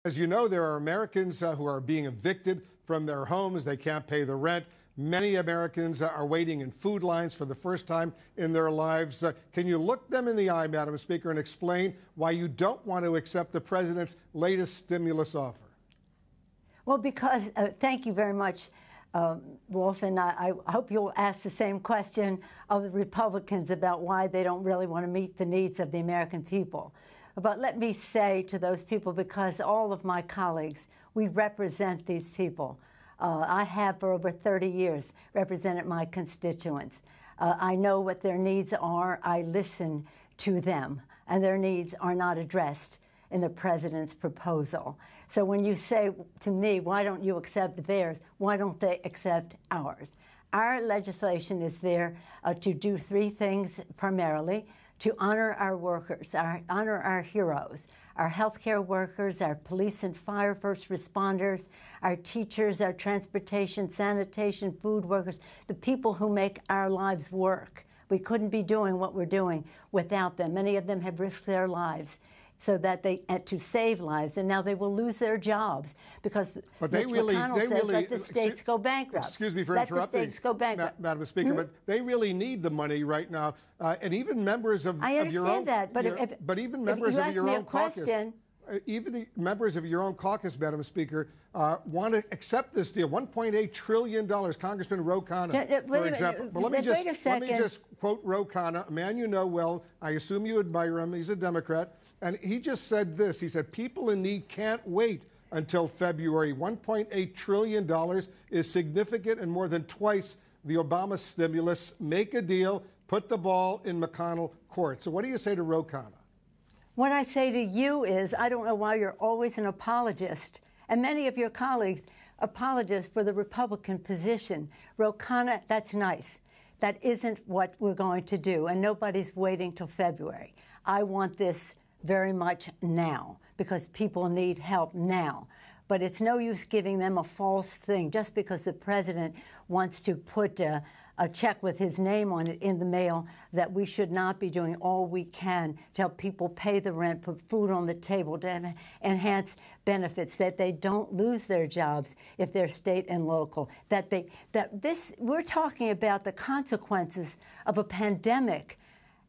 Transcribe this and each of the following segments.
As you know, there are Americans who are being evicted from their homes. They can't pay the rent. Many Americans are waiting in food lines for the first time in their lives. Can you look them in the eye, Madam Speaker, and explain why you don't want to accept the president's latest stimulus offer? Well, because, thank you very much, Wolf, and I hope you'll ask the same question of the Republicans about why they don't really want to meet the needs of the American people. But let me say to those people, because all of my colleagues, we represent these people. I have for over 30 years represented my constituents. I know what their needs are. I listen to them, and their needs are not addressed in the president's proposal. So when you say to me, why don't you accept theirs, why don't they accept ours? Our legislation is there to do three things primarily: to honor our workers, honor our heroes, our healthcare workers, our police and fire first responders, our teachers, our transportation, sanitation, food workers, the people who make our lives work. We couldn't be doing what we're doing without them. Many of them have risked their lives so that to save lives, and now they will lose their jobs because Mitch McConnell says let the states go bankrupt. Excuse me for interrupting, let the states go bankrupt. Madam Speaker, but they really need the money right now, and even members of your own that, but even members of your own caucus. Even members of your own caucus, Madam Speaker, want to accept this deal. $1.8 trillion. Congressman Ro Khanna, for example. But let me just quote Ro Khanna, a man you know well. I assume you admire him. He's a Democrat. And he just said this. He said, people in need can't wait until February. $1.8 trillion is significant and more than twice the Obama stimulus. Make a deal. Put the ball in McConnell court. So what do you say to Ro Khanna? What I say to you is, I don't know why you're always an apologist, and many of your colleagues apologists for the Republican position. Ro Khanna, that's nice. That isn't what we're going to do, and nobody's waiting till February. I want this very much now, because people need help now. But it's no use giving them a false thing just because the president wants to put a check with his name on it in the mail, that we should not be doing all we can to help people pay the rent, put food on the table, to enhance benefits, that they don't lose their jobs if they're state and local, we're talking about the consequences of a pandemic,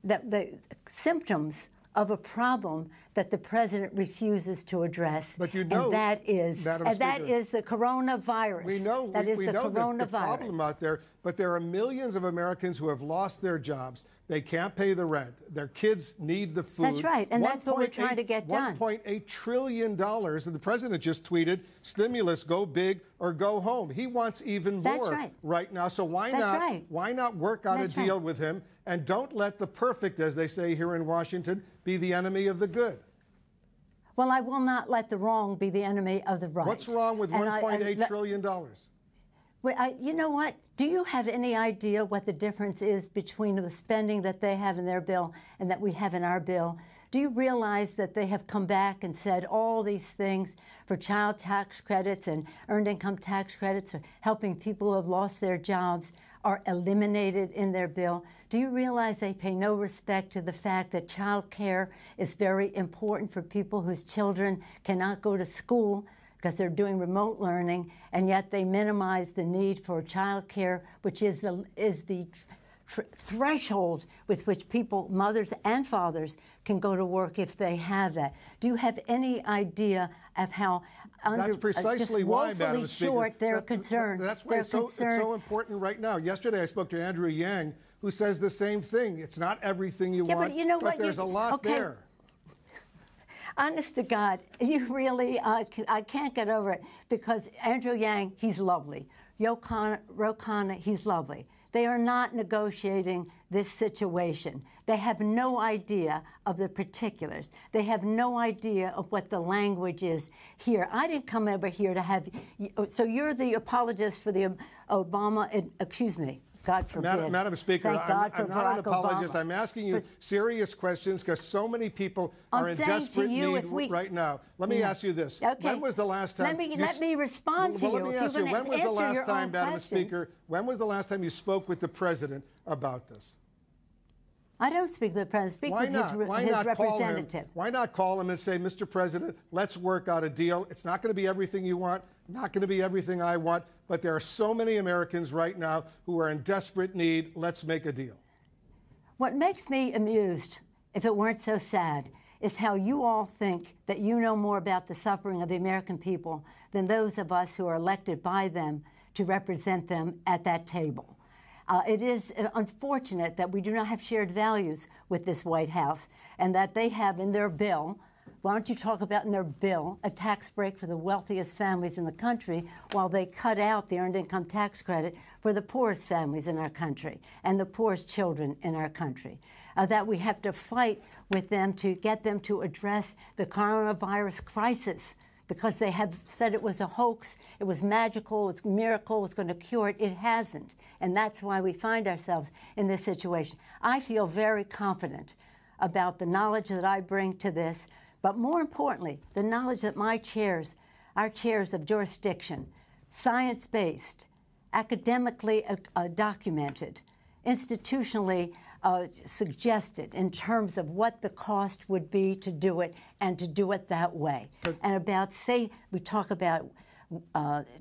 that the symptoms of a problem that the president refuses to address. But you know, and that is the coronavirus. We know that is we the know coronavirus. The problem out there, but there are millions of Americans who have lost their jobs. They can't pay the rent. Their kids need the food. That's right, and that's what we're trying to get done. $1.8 trillion, and the president just tweeted, stimulus, go big or go home. He wants even more right now, so why not work out a deal with him, and don't let the perfect, as they say here in Washington, be the enemy of the good. Well, I will not let the wrong be the enemy of the right. What's wrong with $1.8 trillion? You know what? Do you have any idea what the difference is between the spending that they have in their bill and that we have in our bill? Do you realize that they have come back and said all these things for child tax credits and earned income tax credits, or helping people who have lost their jobs, are eliminated in their bill? Do you realize they pay no respect to the fact that child care is very important for people whose children cannot go to school because they're doing remote learning, and yet they minimize the need for child care, which is the threshold with which people, mothers and fathers, can go to work if they have that? Do you have any idea of how that's precisely why, Madam Speaker, they're concerned? That's why it's so important right now. Yesterday I spoke to Andrew Yang, who says the same thing. It's not everything you want, but you know but there's a lot there. Honest to God, you really, I can't get over it, because Andrew Yang, he's lovely. Ro Khanna, he's lovely. They are not negotiating this situation. They have no idea of the particulars. They have no idea of what the language is here. I didn't come over here to have, so you're the apologist for the Obama, excuse me. God forbid. Madam Speaker, I'm not an apologist. I'm asking you serious questions because so many people are in desperate need right now. Let me ask you this. Okay. When was the last time... Let me respond to you. Let me ask you, when was the last time, Madam Speaker, when was the last time you spoke with the president about this? I don't speak to the president. Speak with his representative. Why not call him and say, Mr. President, let's work out a deal. It's not going to be everything you want, not going to be everything I want, but there are so many Americans right now who are in desperate need. Let's make a deal. What makes me amused, if it weren't so sad, is how you all think that you know more about the suffering of the American people than those of us who are elected by them to represent them at that table. It is unfortunate that we do not have shared values with this White House and that they have in their bill, why don't you talk about in their bill, a tax break for the wealthiest families in the country while they cut out the earned income tax credit for the poorest families in our country and the poorest children in our country. That we have to fight with them to get them to address the coronavirus crisis because they have said it was a hoax, it was magical, it was a miracle, it was going to cure it. It hasn't. And that's why we find ourselves in this situation. I feel very confident about the knowledge that I bring to this, but more importantly, the knowledge that my chairs, our chairs of jurisdiction, science-based, academically documented, institutionally suggested in terms of what the cost would be to do it and to do it that way. And about, we talk about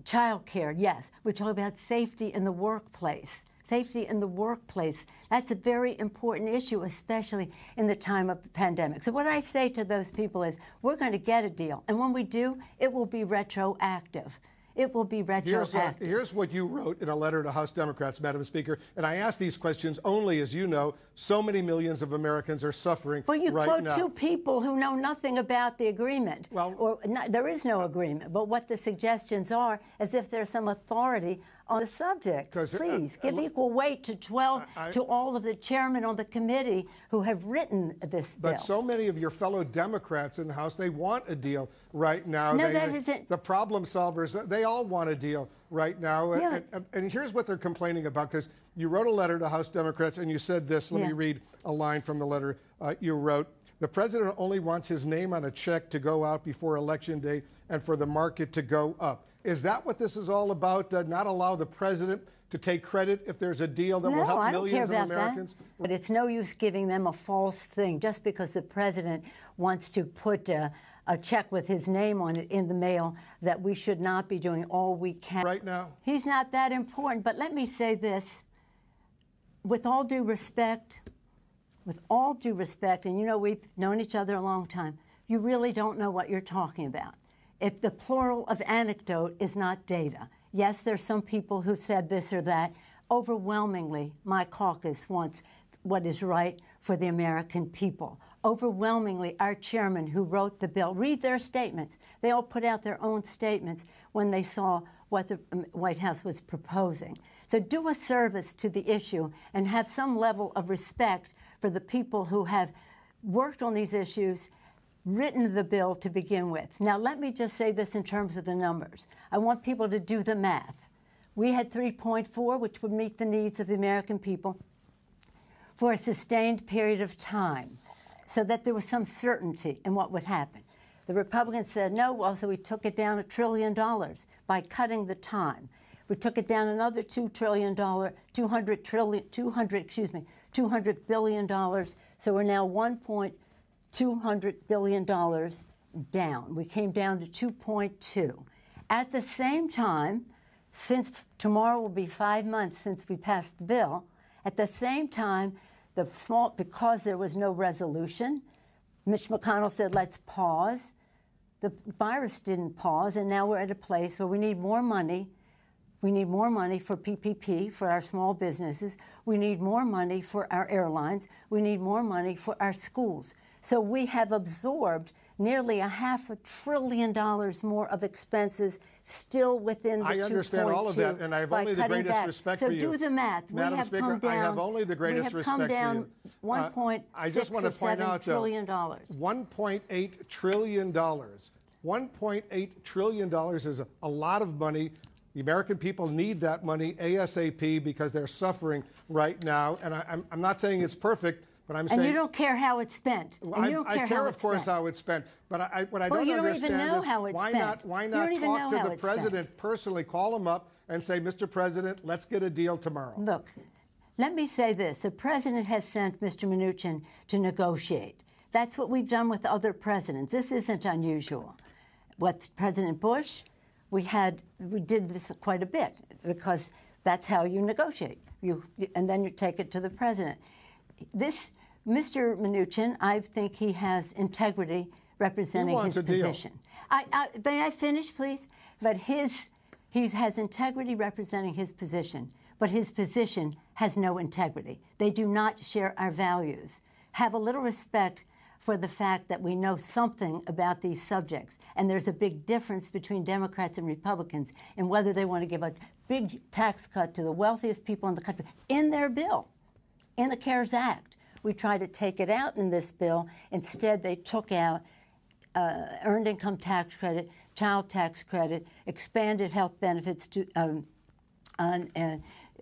child care, yes. We talk about safety in the workplace. Safety in the workplace, that's a very important issue, especially in the time of the pandemic. So what I say to those people is, we're going to get a deal. And when we do, it will be retroactive. It will be retroactive. Here's what you wrote in a letter to House Democrats, Madam Speaker, and I ask these questions only, as you know, so many millions of Americans are suffering right now. Well, you quote two people who know nothing about the agreement. Well, there is no agreement, but what the suggestions are, as if there's some authority on the subject. Please give equal weight to all of the chairmen on the committee who have written this bill. But so many of your fellow Democrats in the House, they want a deal right now. No, that isn't. The problem solvers, they all want a deal right now. Yeah. And here's what they're complaining about, because you wrote a letter to House Democrats and you said this. Let me read a line from the letter you wrote. The president only wants his name on a check to go out before Election Day and for the market to go up. Is that what this is all about? Not allow the president to take credit if there's a deal that will help millions of Americans? But it's no use giving them a false thing just because the president wants to put a check with his name on it in the mail, that we should not be doing all we can. Right now? He's not that important. But let me say this. With all due respect, and you know we've known each other a long time, you really don't know what you're talking about. If the plural of anecdote is not data. Yes, there's some people who said this or that. Overwhelmingly, my caucus wants what is right for the American people. Overwhelmingly, our chairman who wrote the bill, read their statements. They all put out their own statements when they saw what the White House was proposing. So do a service to the issue and have some level of respect for the people who have worked on these issues, written the bill to begin with. Now, let me just say this in terms of the numbers. I want people to do the math. We had 3.4, which would meet the needs of the American people for a sustained period of time, so that there was some certainty in what would happen. The Republicans said no, well, so we took it down $1 trillion by cutting the time. We took it down another $200 billion. So we're now $200 billion down. We came down to 2.2. At the same time, since tomorrow will be 5 months since we passed the bill, at the same time, because there was no resolution, Mitch McConnell said, let's pause. The virus didn't pause, and now we're at a place where we need more money. We need more money for PPP, for our small businesses. We need more money for our airlines. We need more money for our schools. So we have absorbed nearly $500 billion more of expenses still within the 2.2. I understand all of that, and I have only the greatest respect for you. So do the math. Madam Speaker, I have only the greatest respect for you. We have come down $1.6 trillion. $1.8 trillion. $1.8 trillion is a lot of money. The American people need that money ASAP because they're suffering right now. And I'm not saying it's perfect, but I'm saying... And you don't care how it's spent. I care, of course, how it's spent. But what I don't understand is why not talk to the president personally, call him up and say, Mr. President, let's get a deal tomorrow. Look, let me say this. The president has sent Mr. Mnuchin to negotiate. That's what we've done with other presidents. This isn't unusual. With President Bush, we did this quite a bit because that's how you negotiate. And then you take it to the president. Mr. Mnuchin, I think he has integrity representing his position. May I finish, please? But he has integrity representing his position, but his position has no integrity. They do not share our values. Have a little respect for the fact that we know something about these subjects. And there's a big difference between Democrats and Republicans in whether they want to give a big tax cut to the wealthiest people in the country in their bill, in the CARES Act. We tried to take it out in this bill. Instead, they took out earned income tax credit, child tax credit, expanded health benefits to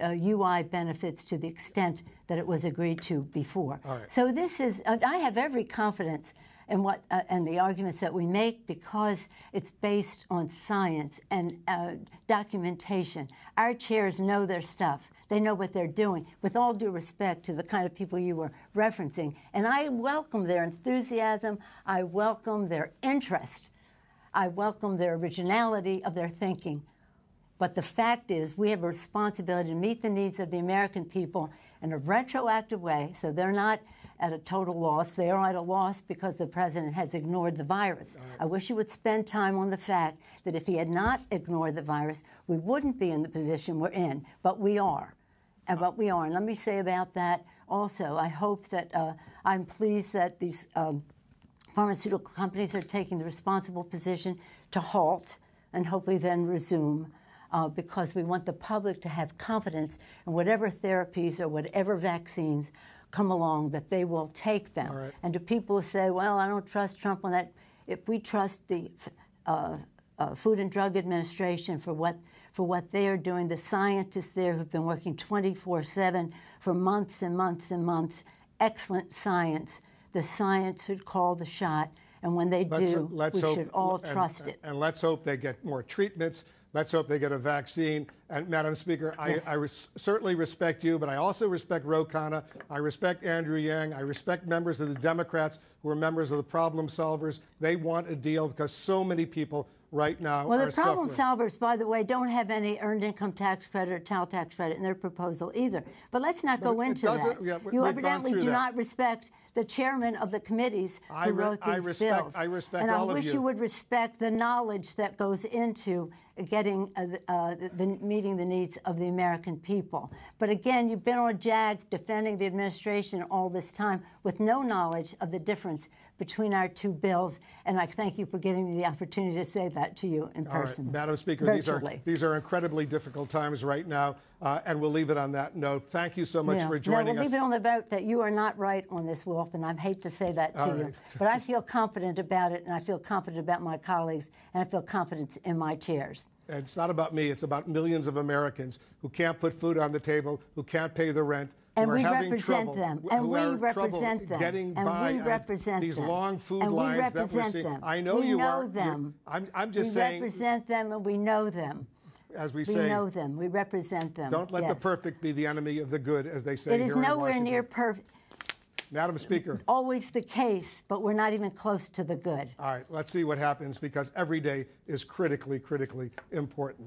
UI benefits to the extent that it was agreed to before. Right. So this is, I have every confidence in what and the arguments that we make because it's based on science and documentation. Our chairs know their stuff. They know what they're doing, with all due respect to the kind of people you were referencing. And I welcome their enthusiasm. I welcome their interest. I welcome their originality of their thinking. But the fact is, we have a responsibility to meet the needs of the American people in a retroactive way, so they're not at a total loss. They are at a loss because the president has ignored the virus. I wish he would spend time on the fact that if he had not ignored the virus, we wouldn't be in the position we're in, but we are. And let me say about that also, I hope that I'm pleased that these pharmaceutical companies are taking the responsible position to halt and hopefully then resume. Because we want the public to have confidence in whatever therapies or whatever vaccines come along, that they will take them. Right. And to people who say, well, I don't trust Trump on that, if we trust the Food and Drug Administration for what they are doing, the scientists there who've been working 24/7 for months and months and months, excellent science. The science should call the shot, and when they do, we should all trust it. And let's hope they get more treatments. Let's hope they get a vaccine. And Madam Speaker, yes. I certainly respect you, but I also respect Ro Khanna. I respect Andrew Yang. I respect members of the Democrats who are members of the problem solvers. They want a deal because so many people right now are suffering. Well, the problem solvers, by the way, don't have any earned income tax credit or child tax credit in their proposal either. But let's not go into that. Yeah, you evidently do not respect the chairman of the commeeting who wrote these bills. I respect and all of you. I wish you would respect the knowledge that goes into getting meeting the needs of the American people. But again, you've been on a jag defending the administration all this time with no knowledge of the difference between our two bills, and I thank you for giving me the opportunity to say that to you in person. All right. Madam Speaker, these are incredibly difficult times right now, and we'll leave it on that note. Thank you so much for joining us. We'll leave it on the vote that you are not right on this, Wolf, and I hate to say that to you. But I feel confident about it, and I feel confident about my colleagues, and I feel confidence in my chairs. And it's not about me. It's about millions of Americans who can't put food on the table, who can't pay the rent, and who are we having represent trouble, them. who And we are represent them. Getting and by we represent these them. long food and lines we represent that we're seeing. them. I know we you know are. them. I'm just saying. We represent them, and we know them. As we say, know them. We represent them. Don't let the perfect be the enemy of the good, as they say here in Washington. It is nowhere near perfect. Madam Speaker. Always the case, but we're not even close to the good. All right, let's see what happens, because every day is critically, critically important.